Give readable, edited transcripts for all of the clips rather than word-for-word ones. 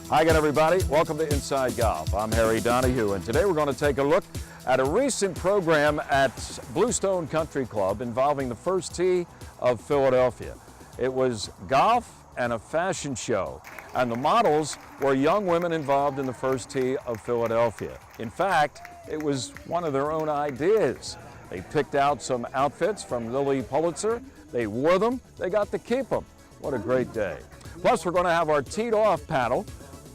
Hi again, everybody. Welcome to Inside Golf. I'm Harry Donahue, and today we're going to take a look at a recent program at Bluestone Country Club involving the First Tee of Philadelphia. It was golf and a fashion show, and the models were young women involved in the First Tee of Philadelphia. In fact, it was one of their own ideas. They picked out some outfits from Lilly Pulitzer, they wore them, they got to keep them. What a great day. Plus, we're going to have our teed off panel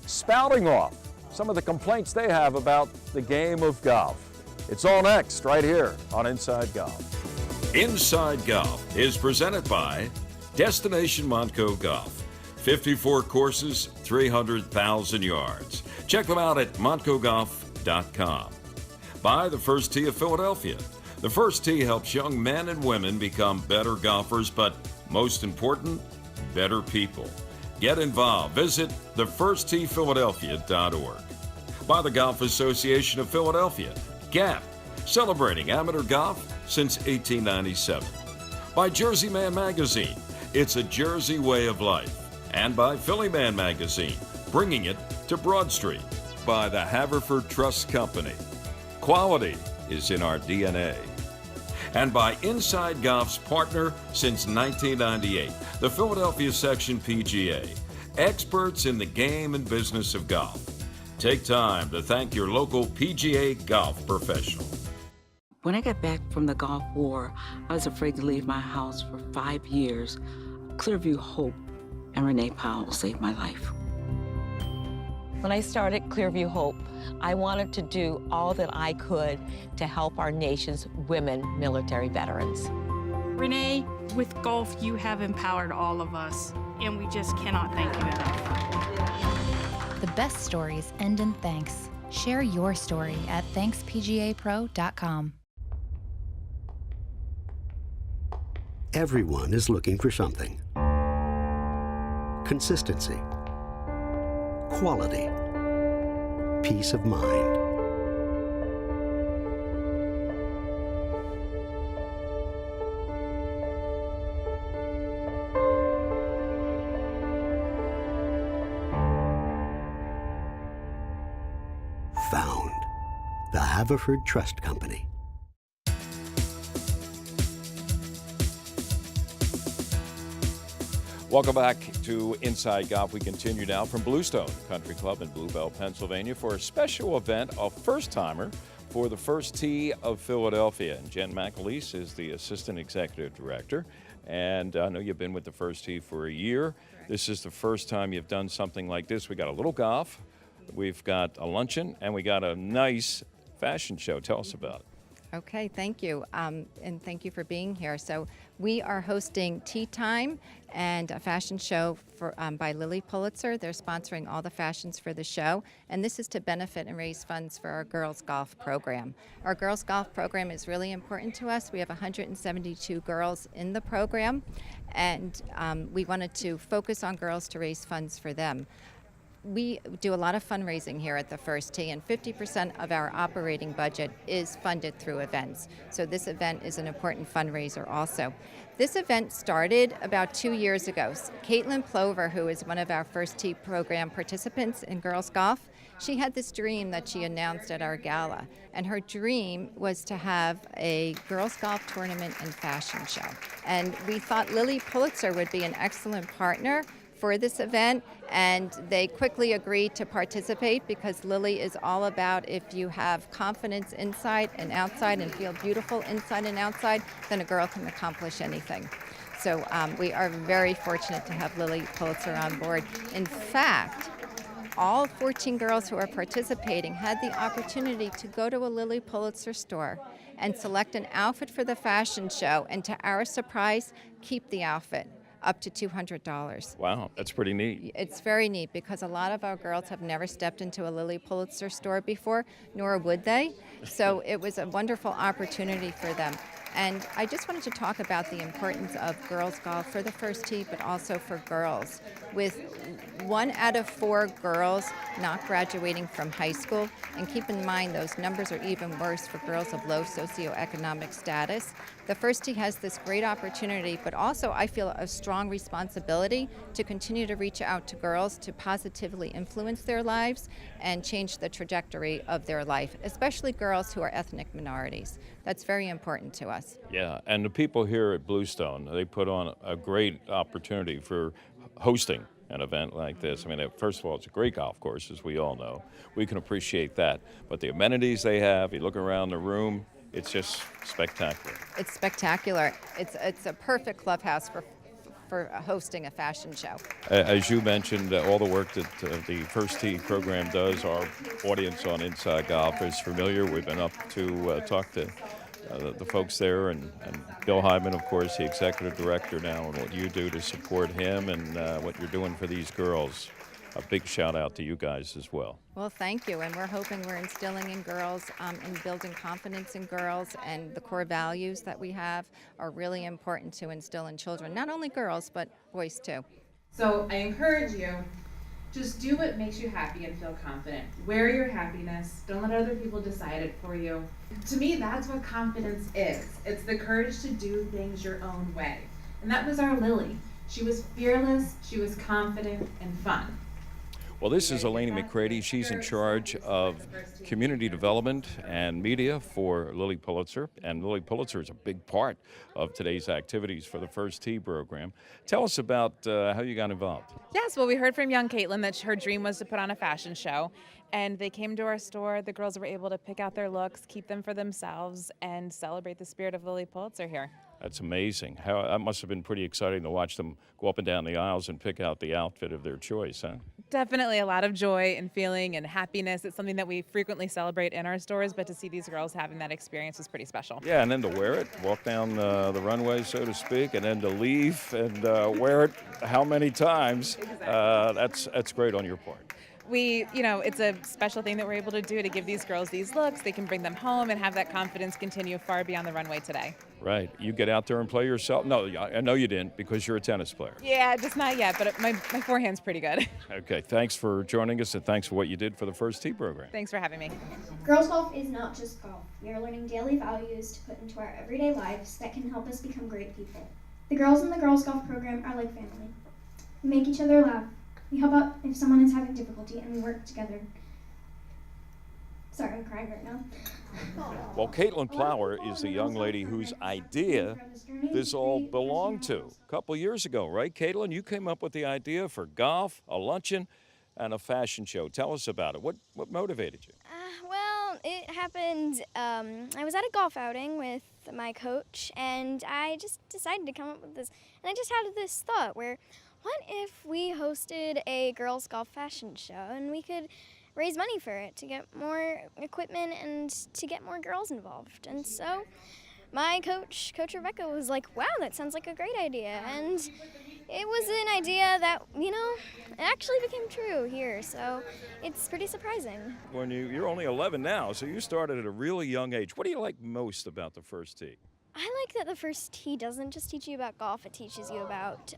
spouting off some of the complaints they have about the game of golf. It's all next, right here on Inside Golf. Inside Golf is presented by Destination Montco Golf. 54 courses, 300,000 yards. Check them out at montcogolf.com. By the First Tee of Philadelphia. The First Tee helps young men and women become better golfers, but most important, better people. Get involved. Visit thefirstteephiladelphia.org. By the Golf Association of Philadelphia, GAP, celebrating amateur golf since 1897. By Jersey Man Magazine, it's a Jersey way of life. And by Philly Man Magazine, bringing it to Broad Street. By the Haverford Trust Company. Quality is in our DNA. And by Inside Golf's partner since 1998, the Philadelphia Section PGA, experts in the game and business of golf. Take time to thank your local PGA golf professional. When I got back from the Gulf War, I was afraid to leave my house for 5 years. Clearview Hope and Renee Powell saved my life. When I started Clearview Hope, I wanted to do all that I could to help our nation's women military veterans. Renee, with golf, you have empowered all of us, and we just cannot thank you enough. The best stories end in thanks. Share your story at ThanksPGAPro.com. Everyone is looking for something. Consistency. Quality. Peace of mind. Found. The Haverford Trust Company. Welcome back to Inside Golf. We continue now from Bluestone Country Club in Bluebell, Pennsylvania for a special event, a first-timer for the First Tee of Philadelphia. And Jen McAleese is the Assistant Executive Director. And I know you've been with the First Tee for a year. This is the first time you've done something like this. We got a little golf, we've got a luncheon, and we got a nice fashion show. Tell us about it. Okay, thank you, and thank you for being here. So we are hosting Tea Time and a fashion show by Lilly Pulitzer. They're sponsoring all the fashions for the show, and this is to benefit and raise funds for our girls golf program. Our girls golf program is really important to us. We have 172 girls in the program, and we wanted to focus on girls to raise funds for them. We do a lot of fundraising here at the First Tee, and 50% of our operating budget is funded through events. So this event is an important fundraiser also. This event started about 2 years ago. Caitlin Plover, who is one of our First Tee program participants in girls golf, she had this dream that she announced at our gala. And her dream was to have a girls golf tournament and fashion show. And we thought Lilly Pulitzer would be an excellent partner for this event, and they quickly agreed to participate because Lilly is all about if you have confidence inside and outside and feel beautiful inside and outside, then a girl can accomplish anything. So we are very fortunate to have Lilly Pulitzer on board. In fact, all 14 girls who are participating had the opportunity to go to a Lilly Pulitzer store and select an outfit for the fashion show, and to our surprise, keep the outfit. Up to $200. Wow, that's pretty neat. It's very neat because a lot of our girls have never stepped into a Lilly Pulitzer store before, nor would they. So it was a wonderful opportunity for them. And I just wanted to talk about the importance of girls golf for the first tee, but also for girls. With 1 out of 4 girls not graduating from high school, and keep in mind those numbers are even worse for girls of low socioeconomic status, the first tee has this great opportunity, but also I feel a strong responsibility to continue to reach out to girls to positively influence their lives and change the trajectory of their life, especially girls who are ethnic minorities. That's very important to us. Yeah, and the people here at Bluestone, they put on a great opportunity for hosting an event like this. I mean, first of all, it's a great golf course, as we all know. We can appreciate that. But the amenities they have, you look around the room, it's just spectacular. It's spectacular. It's a perfect clubhouse for hosting a fashion show. As you mentioned, all the work that the First Tee program does, our audience on Inside Golf is familiar. We've been up to talk to the folks there, and Bill Hyman, of course, the executive director now, and what you do to support him and what you're doing for these girls. A big shout out to you guys as well. Well, thank you, and we're hoping we're instilling in girls and building confidence in girls, and the core values that we have are really important to instill in children, not only girls, but boys too. So I encourage you, just do what makes you happy and feel confident. Wear your happiness. Don't let other people decide it for you. To me, that's what confidence is. It's the courage to do things your own way. And that was our Lily. She was fearless, she was confident, and fun. Well, this is Eleni McCready. She's in charge of community development and media for Lilly Pulitzer. And Lilly Pulitzer is a big part of today's activities for the First Tee program. Tell us about how you got involved. Yes, well, we heard from young Caitlin that her dream was to put on a fashion show. And they came to our store. The girls were able to pick out their looks, keep them for themselves, and celebrate the spirit of Lilly Pulitzer here. That's amazing. That must have been pretty exciting to watch them go up and down the aisles and pick out the outfit of their choice, huh? Definitely a lot of joy and feeling and happiness. It's something that we frequently celebrate in our stores, but to see these girls having that experience was pretty special. Yeah, and then to wear it, walk down the runway, so to speak, and then to leave and wear it how many times, that's great on your part. It's a special thing that we're able to do to give these girls these looks. They can bring them home and have that confidence continue far beyond the runway today. Right. You get out there and play yourself? No, I know you didn't because you're a tennis player. Yeah, just not yet, but my forehand's pretty good. Okay, thanks for joining us and thanks for what you did for the First Tee program. Thanks for having me. Girls Golf is not just golf. We are learning daily values to put into our everyday lives that can help us become great people. The girls in the Girls Golf program are like family. We make each other laugh. We help out if someone is having difficulty, and we work together. Sorry, I'm crying right now. Well, Caitlin Plower is the young lady whose idea this all belonged to. A couple years ago, right, Caitlin? You came up with the idea for golf, a luncheon, and a fashion show. Tell us about it. What motivated you? Well, it happened, I was at a golf outing with my coach, and I just decided to come up with this. And I just had this thought where, what if we hosted a girls' golf fashion show and we could raise money for it to get more equipment and to get more girls involved? And so my coach Rebecca, was like, wow, that sounds like a great idea. And it was an idea that, it actually became true here. So it's pretty surprising. When you're only 11 now, so you started at a really young age. What do you like most about the First Tee? I like that the First Tee doesn't just teach you about golf, it teaches you about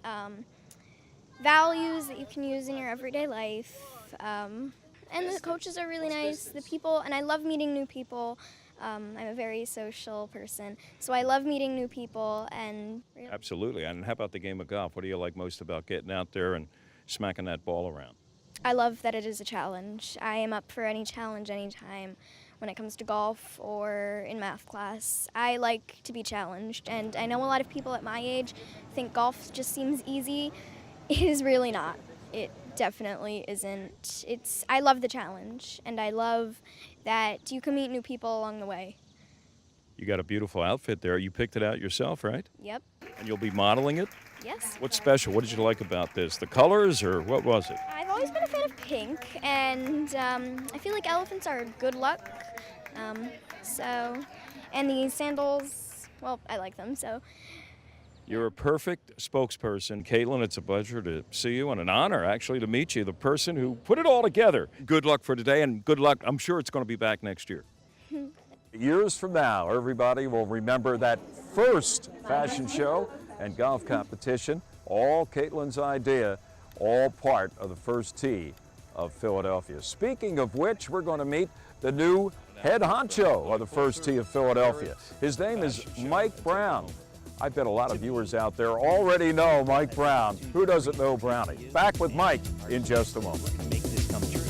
values that you can use in your everyday life. And the coaches are really nice, the people, and I love meeting new people. I'm a very social person, so I love meeting new people. And Absolutely. And how about the game of golf? What do you like most about getting out there and smacking that ball around? I love that it is a challenge. I am up for any challenge anytime. When it comes to golf or in math class, I like to be challenged. And I know a lot of people at my age think golf just seems easy. It is really not. It definitely isn't. I love the challenge, and I love that you can meet new people along the way. You got a beautiful outfit there. You picked it out yourself, right? Yep. And you'll be modeling it? Yes. What's special? What did you like about this? The colors, or what was it? I've always been a fan of pink, and I feel like elephants are good luck. And the sandals, well, I like them, so. You're a perfect spokesperson. Caitlin, it's a pleasure to see you and an honor, actually, to meet you, the person who put it all together. Good luck for today, and good luck. I'm sure it's going to be back next year. Years from now, everybody will remember that first fashion show and golf competition, all Caitlin's idea, all part of the first tee of Philadelphia. Speaking of which, we're going to meet the new head honcho of the first tee of Philadelphia. His name is Mike Brown. I bet a lot of viewers out there already know Mike Brown. Who doesn't know Brownie? Back with Mike in just a moment. Make this come true.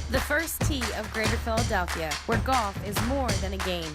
The first tee of Greater Philadelphia, where golf is more than a game.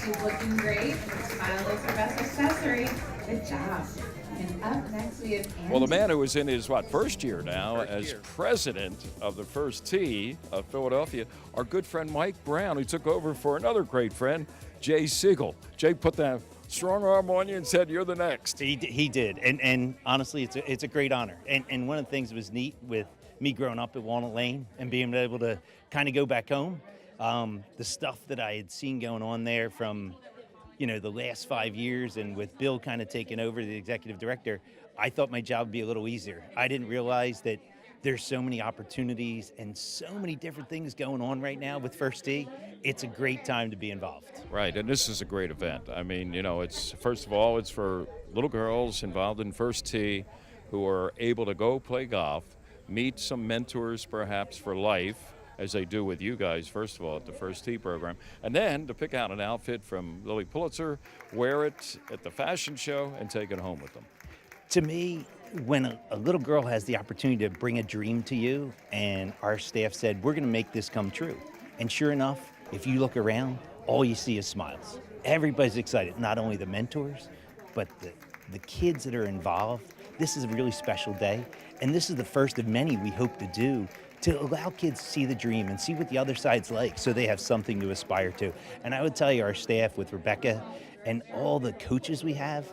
She's looking great. Her smile is her best accessory. Good job. And up next we have Andy. Well, the man who is in his, first year now as president of the first tee of Philadelphia, our good friend Mike Brown, who took over for another great friend, Jay Siegel. Jay put that strong arm on you and said, you're the next. He did. And honestly, it's a great honor. And one of the things that was neat with me growing up at Walnut Lane and being able to kind of go back home, the stuff that I had seen going on there from, the last 5 years, and with Bill kind of taking over the executive director, I thought my job would be a little easier. I didn't realize that there's so many opportunities and so many different things going on right now with First Tee. It's a great time to be involved. Right, and this is a great event. I mean, it's, first of all, it's for little girls involved in First Tee who are able to go play golf, meet some mentors perhaps for life, as they do with you guys, first of all, at the First Tee program, and then to pick out an outfit from Lily Pulitzer, wear it at the fashion show, and take it home with them. To me, when a little girl has the opportunity to bring a dream to you, and our staff said, we're gonna make this come true. And sure enough, if you look around, all you see is smiles. Everybody's excited, not only the mentors, but the kids that are involved. This is a really special day, and this is the first of many we hope to do to allow kids to see the dream and see what the other side's like so they have something to aspire to. And I would tell you, our staff with Rebecca and all the coaches we have,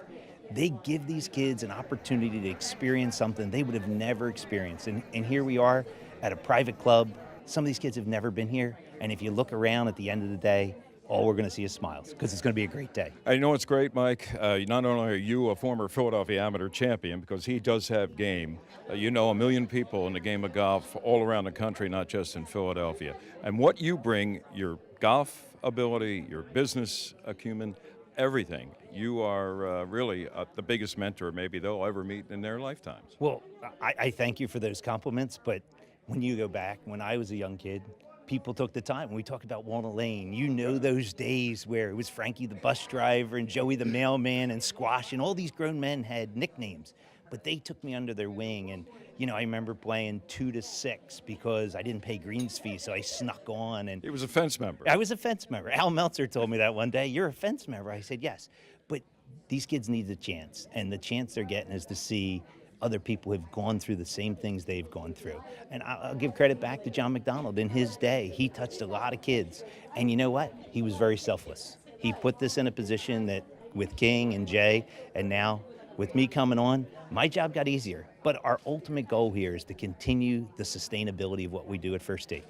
they give these kids an opportunity to experience something they would have never experienced. And here we are at a private club. Some of these kids have never been here. And if you look around at the end of the day, all we're going to see is smiles, because it's going to be a great day. I know it's great, Mike. Not only are you a former Philadelphia amateur champion, because he does have game. You know 1 million people in the game of golf all around the country, not just in Philadelphia. And what you bring, your golf ability, your business acumen, everything. You are really the biggest mentor maybe they'll ever meet in their lifetimes. Well, I thank you for those compliments, but when you go back, when I was a young kid, people took the time. When we talk about Walnut Lane, those days where it was Frankie the bus driver and Joey the mailman and Squash, and all these grown men had nicknames, but they took me under their wing. And I remember playing 2 to 6 because I didn't pay greens fee, so I snuck on. And he was a fence member. I was a fence member. Al Meltzer told me that one day. You're a fence member. I said yes, but these kids need a chance, and the chance they're getting is to see other people have gone through the same things they've gone through. And I'll give credit back to John McDonald. In his day, he touched a lot of kids. And you know what? He was very selfless. He put this in a position that with King and Jay, and now with me coming on, my job got easier. But our ultimate goal here is to continue the sustainability of what we do at First Tee.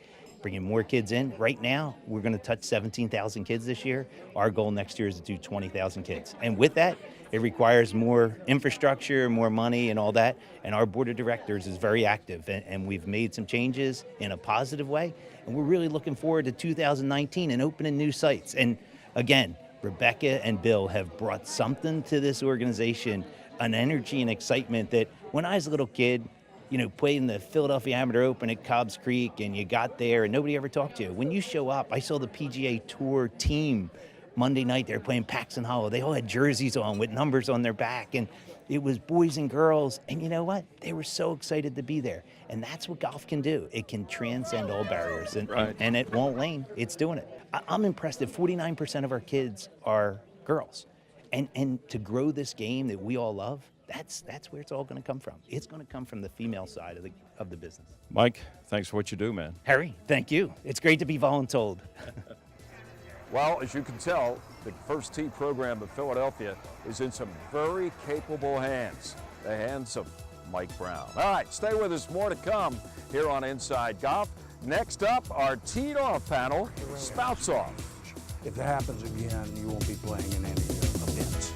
Bringing more kids in. Right now, we're going to touch 17,000 kids this year. Our goal next year is to do 20,000 kids. And with that, it requires more infrastructure, more money, and all that. And our board of directors is very active, and we've made some changes in a positive way. And we're really looking forward to 2019 and opening new sites. And again, Rebecca and Bill have brought something to this organization, an energy and excitement that when I was a little kid, you know, playing the Philadelphia Amateur Open at Cobbs Creek, and you got there and nobody ever talked to you. When you show up, I saw the PGA Tour team Monday night. They were playing Paxton Hollow. They all had jerseys on with numbers on their back, and it was boys and girls. And you know what? They were so excited to be there. And that's what golf can do. It can transcend all barriers. And at Walt Lane, it's doing it. I'm impressed that 49% of our kids are girls. And to grow this game that we all love, that's where it's all going to come from. It's going to come from the female side of the business. Mike, thanks for what you do, man. Harry, thank you. It's great to be voluntold. Well, as you can tell, the First Tee program of Philadelphia is in some very capable hands, the hands of Mike Brown. All right, stay with us. More to come here on Inside Golf. Next up, our teed off panel, Spouts Off. If that happens again, you won't be playing in any events.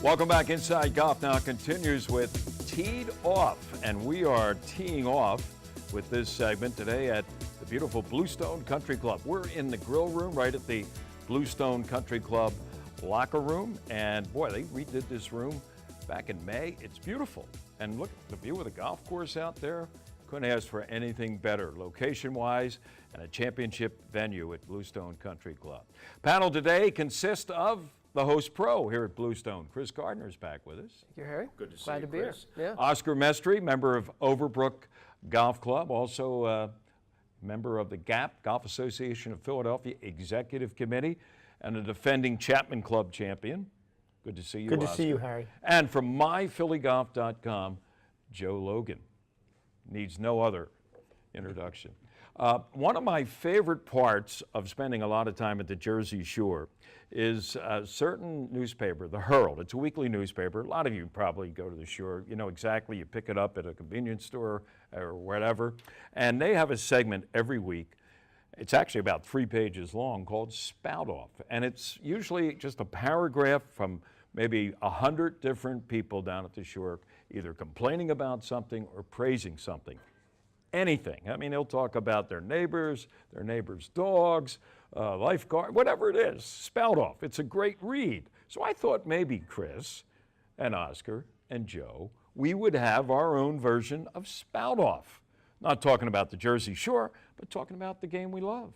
Welcome back. Inside Golf now continues with Teed Off, and we are teeing off with this segment today at the beautiful Bluestone Country Club. We're in the grill room right at the Bluestone Country Club locker room, and boy, they redid this room back in May. It's beautiful, and look, the view of the golf course out there, couldn't ask for anything better location-wise, and a championship venue at Bluestone Country Club. Panel today consists of the host pro here at Bluestone. Chris Gardner's back with us. Thank you, Harry. Good to see Glad you, to be here. Chris. Yeah. Oscar Mestry, member of Overbrook Golf Club, also member of the GAP, Golf Association of Philadelphia Executive Committee, and a defending Chapman Club champion. Good to see you, Good to Oscar. see you, Harry. And from myphillygolf.com, Joe Logan. Needs no other introduction. One of my favorite parts of spending a lot of time at the Jersey Shore is a certain newspaper, the Herald. It's a weekly newspaper. A lot of you probably go to the shore. You know exactly. You pick it up at a convenience store or whatever. And they have a segment every week. It's actually about 3 pages long called Spout Off. And it's usually just a paragraph from maybe 100 different people down at the shore, either complaining about something or praising something. Anything. I mean, they'll talk about their neighbors' dogs, lifeguard, whatever it is. Spout Off. It's a great read. So I thought maybe Chris and Oscar and Joe, we would have our own version of Spout Off. Not talking about the Jersey Shore, but talking about the game we love.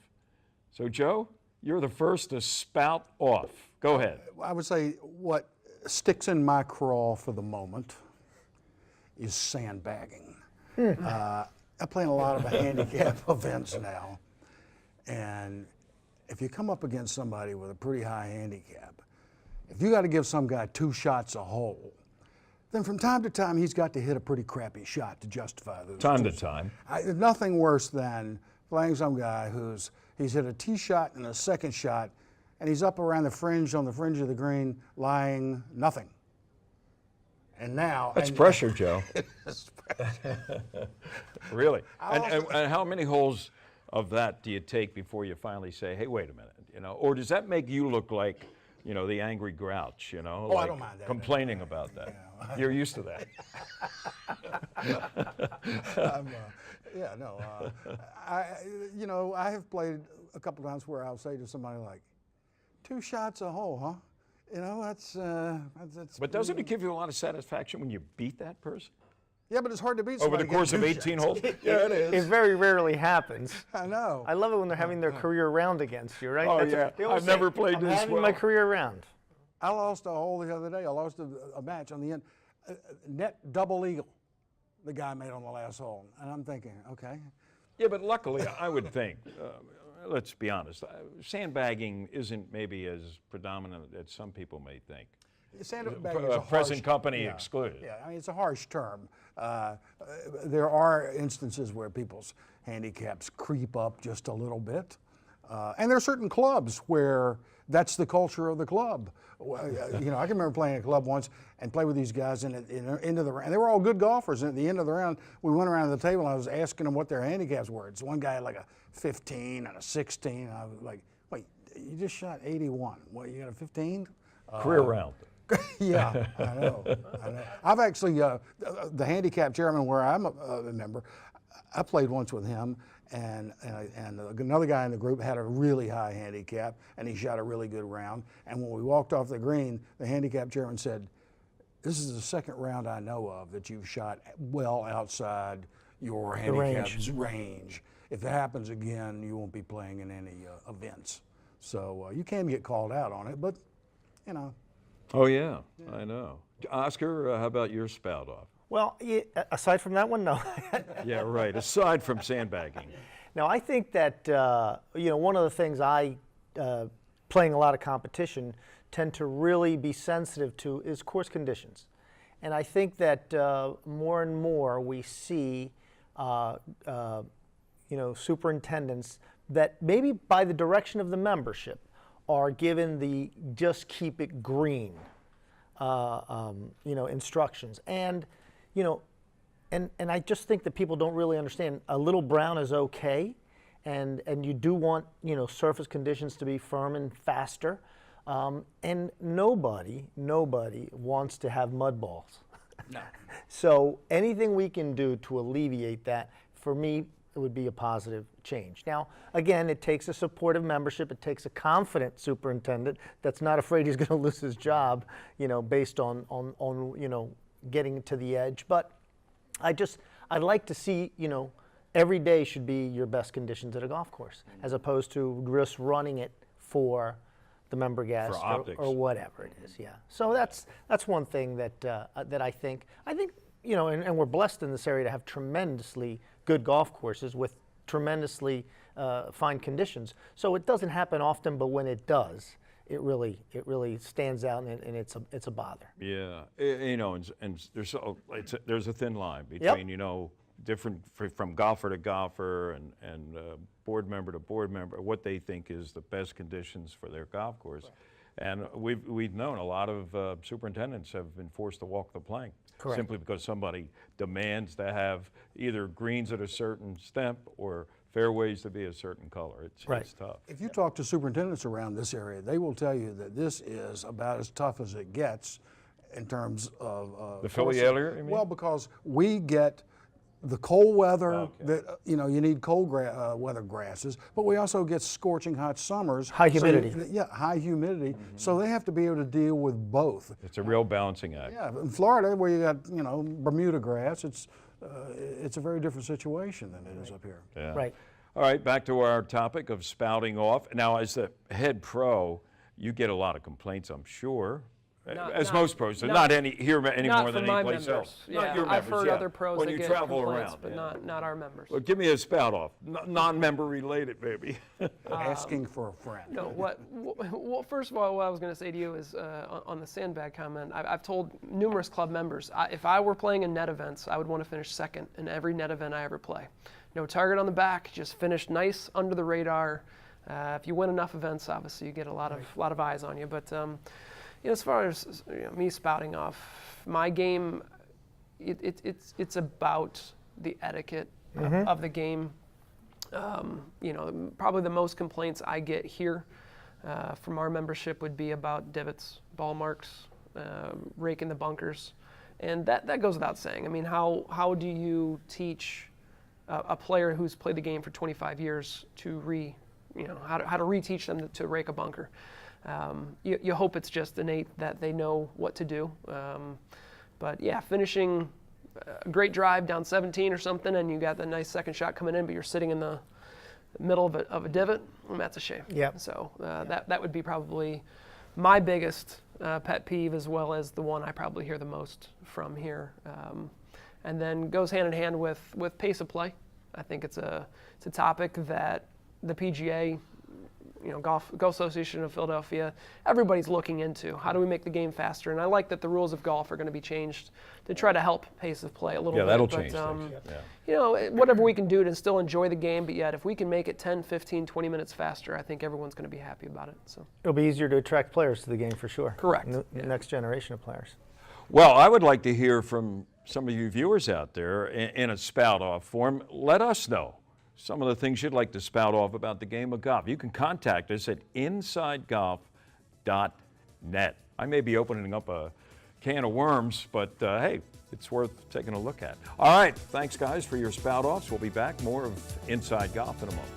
So Joe, you're the first to spout off. Go ahead. I would say what sticks in my craw for the moment is sandbagging. I play in a lot of handicap events now, and if you come up against somebody with a pretty high handicap, if you got to give some guy 2 shots a hole, then from time to time he's got to hit a pretty crappy shot to justify those. Time to time. There's nothing worse than playing some guy he's hit a tee shot and a second shot, and he's up around the fringe, on the fringe of the green, lying nothing. And now that's pressure, Joe. Really? And how many holes of that do you take before you finally say, hey, wait a minute, you know? Or does that make you look like, you know, the angry grouch, you know? Oh, like I don't mind that. complaining about that. Yeah. You're used to that. I have played a couple times where I'll say to somebody like, 2 shots a hole, huh? You know, that's. But doesn't it give you a lot of satisfaction when you beat that person? Yeah, but it's hard to beat over somebody the course of 18 holes. Yeah, it is. It very rarely happens. I know. I love it when they're having their career round against you, right? Oh, yeah. I've never played this well. I'm having my career round. I lost a hole the other day. I lost a match on the end. Net double eagle the guy made on the last hole. And I'm thinking, okay. Yeah, but luckily, I would think, let's be honest, sandbagging isn't maybe as predominant as some people may think. Sandbagging is a present company excluded. Yeah, I mean, it's a harsh term. There are instances where people's handicaps creep up just a little bit. And there are certain clubs where that's the culture of the club. I can remember playing a club once and play with these guys in the end of the round. They were all good golfers. And at the end of the round, we went around the table and I was asking them what their handicaps were. So one guy had like a 15 and a 16. And I was like, wait, you just shot 81. What, you got a 15? Career round. Yeah, I know. I've actually, the handicap chairman where I'm a member, I played once with him, and another guy in the group had a really high handicap, and he shot a really good round. And when we walked off the green, the handicap chairman said, "This is the second round I know of that you've shot well outside your handicap's range. If it happens again, you won't be playing in any events." So you can get called out on it, but you know. Oh yeah, I know. Oscar, how about your spout off? Well, aside from that one, no. Yeah, right. Aside from sandbagging. Now, I think that one of the things playing a lot of competition, tend to really be sensitive to is course conditions, and I think that more and more we see, superintendents that maybe by the direction of the membership are given the just keep it green, instructions, and I just think that people don't really understand a little brown is okay, and you do want surface conditions to be firm and faster, and nobody wants to have mud balls. No. So anything we can do to alleviate that, for me, it would be a positive change. Now, again, it takes a supportive membership. It takes a confident superintendent that's not afraid he's going to lose his job, based on getting to the edge. But I'd like to see, every day should be your best conditions at a golf course, as opposed to just running it for the member guest or whatever it is. Yeah. So that's one thing that I think. And we're blessed in this area to have tremendously good golf courses with tremendously fine conditions. So it doesn't happen often, but when it does, it really stands out, and it's a bother. Yeah, and there's a thin line between different from golfer to golfer and board member to board member, what they think is the best conditions for their golf course. Right. And we've known a lot of superintendents have been forced to walk the plank. Correct. Simply because somebody demands to have either greens at a certain stemp or fairways to be a certain color. It's tough. If you talk to superintendents around this area, they will tell you that this is about as tough as it gets in terms of the Philly area, you mean? Well, because we get the cold weather, that you need cold weather grasses, but we also get scorching hot summers. High humidity. So high humidity. Mm-hmm. So they have to be able to deal with both. It's a real balancing act. Yeah, in Florida, where you got Bermuda grass, it's a very different situation than it is up here. Yeah. Right. All right, back to our topic of spouting off. Now, as the head pro, you get a lot of complaints, I'm sure. Most pros, not any more than any place else. Yeah, not your I've members, heard other pros when that you get travel complaints, around, but not our members. Well, give me a spout off, non-member related, maybe. Asking for a friend. No, well, first of all, what I was going to say to you is on the sandbag comment. I've told numerous club members, if I were playing in net events, I would want to finish second in every net event I ever play. No target on the back, just finish nice under the radar. If you win enough events, obviously you get a lot of eyes on you, but. As far as me spouting off, my game, it's about the etiquette of the game. Probably the most complaints I get here from our membership would be about divots, ball marks, raking the bunkers, and that goes without saying. I mean, how do you teach a player who's played the game for 25 years to how to reteach them to rake a bunker? You hope it's just innate that they know what to do. But yeah, finishing a great drive down 17 or something, and you got the nice second shot coming in, but you're sitting in the middle of a divot, that's a shame. Yeah. So that would be probably my biggest pet peeve, as well as the one I probably hear the most from here. And then goes hand in hand with pace of play. I think it's a topic that the PGA, Golf Association of Philadelphia, everybody's looking into. How do we make the game faster? And I like that the rules of golf are going to be changed to try to help pace of play a little bit. Yeah, that'll change things. Whatever we can do to still enjoy the game, but yet if we can make it 10, 15, 20 minutes faster, I think everyone's going to be happy about it. So it'll be easier to attract players to the game for sure. Correct. Next generation of players. Well, I would like to hear from some of you viewers out there in a spout-off form. Let us know some of the things you'd like to spout off about the game of golf. You can contact us at insidegolf.net. I may be opening up a can of worms, but hey, it's worth taking a look at. All right, thanks guys for your spout-offs. We'll be back. More of Inside Golf in a moment.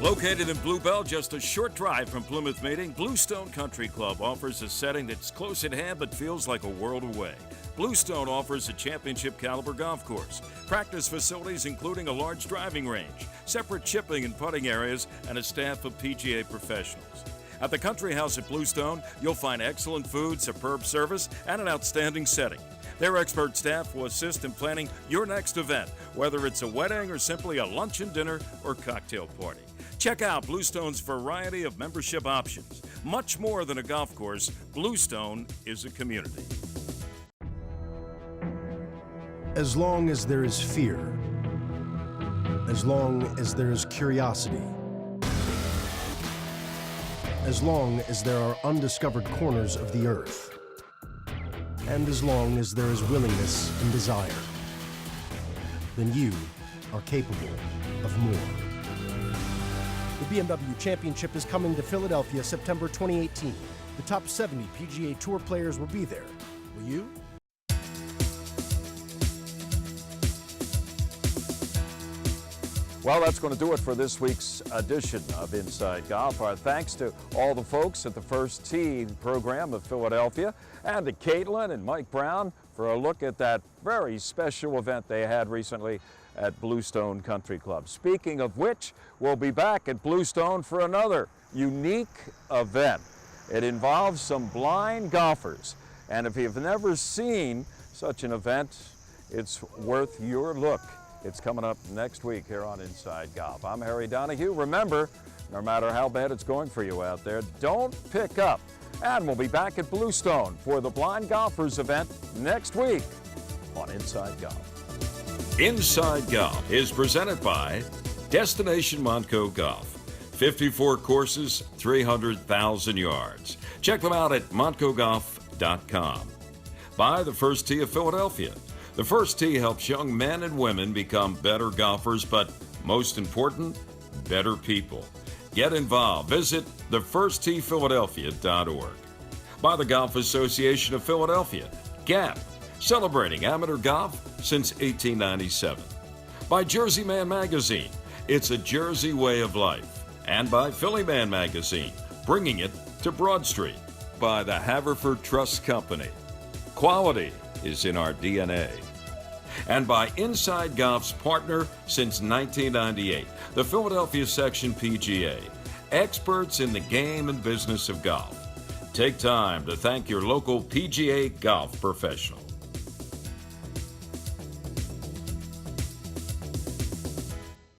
Located in Bluebell, just a short drive from Plymouth Meeting, Bluestone Country Club offers a setting that's close at hand but feels like a world away. Bluestone offers a championship caliber golf course, practice facilities including a large driving range, separate chipping and putting areas, and a staff of PGA professionals. At the Country House at Bluestone, you'll find excellent food, superb service, and an outstanding setting. Their expert staff will assist in planning your next event, whether it's a wedding or simply a luncheon, dinner, or cocktail party. Check out Bluestone's variety of membership options. Much more than a golf course, Bluestone is a community. As long as there is fear, as long as there is curiosity, as long as there are undiscovered corners of the earth, and as long as there is willingness and desire, then you are capable of more. The BMW Championship is coming to Philadelphia September 2018. The top 70 PGA Tour players will be there. Will you? Well, that's going to do it for this week's edition of Inside Golf. Our thanks to all the folks at the First Tee program of Philadelphia, and to Caitlin and Mike Brown for a look at that very special event they had recently at Bluestone Country Club. Speaking of which, we'll be back at Bluestone for another unique event. It involves some blind golfers, and if you've never seen such an event, it's worth your look. It's coming up next week here on Inside Golf. I'm Harry Donahue. Remember, no matter how bad it's going for you out there, don't pick up. And we'll be back at Bluestone for the Blind Golfers event next week on Inside Golf. Inside Golf is presented by Destination Montco Golf. 54 courses, 300,000 yards. Check them out at montcogolf.com. By the First Tee of Philadelphia. The First Tee helps young men and women become better golfers, but most important, better people. Get involved. Visit thefirstteephiladelphia.org. By the Golf Association of Philadelphia, GAP, celebrating amateur golf since 1897. By Jersey Man Magazine, it's a Jersey way of life. And by Philly Man Magazine, bringing it to Broad Street. By the Haverford Trust Company. Quality is in our DNA. And by Inside Golf's partner since 1998, the Philadelphia Section PGA, experts in the game and business of golf. Take time to thank your local PGA golf professional.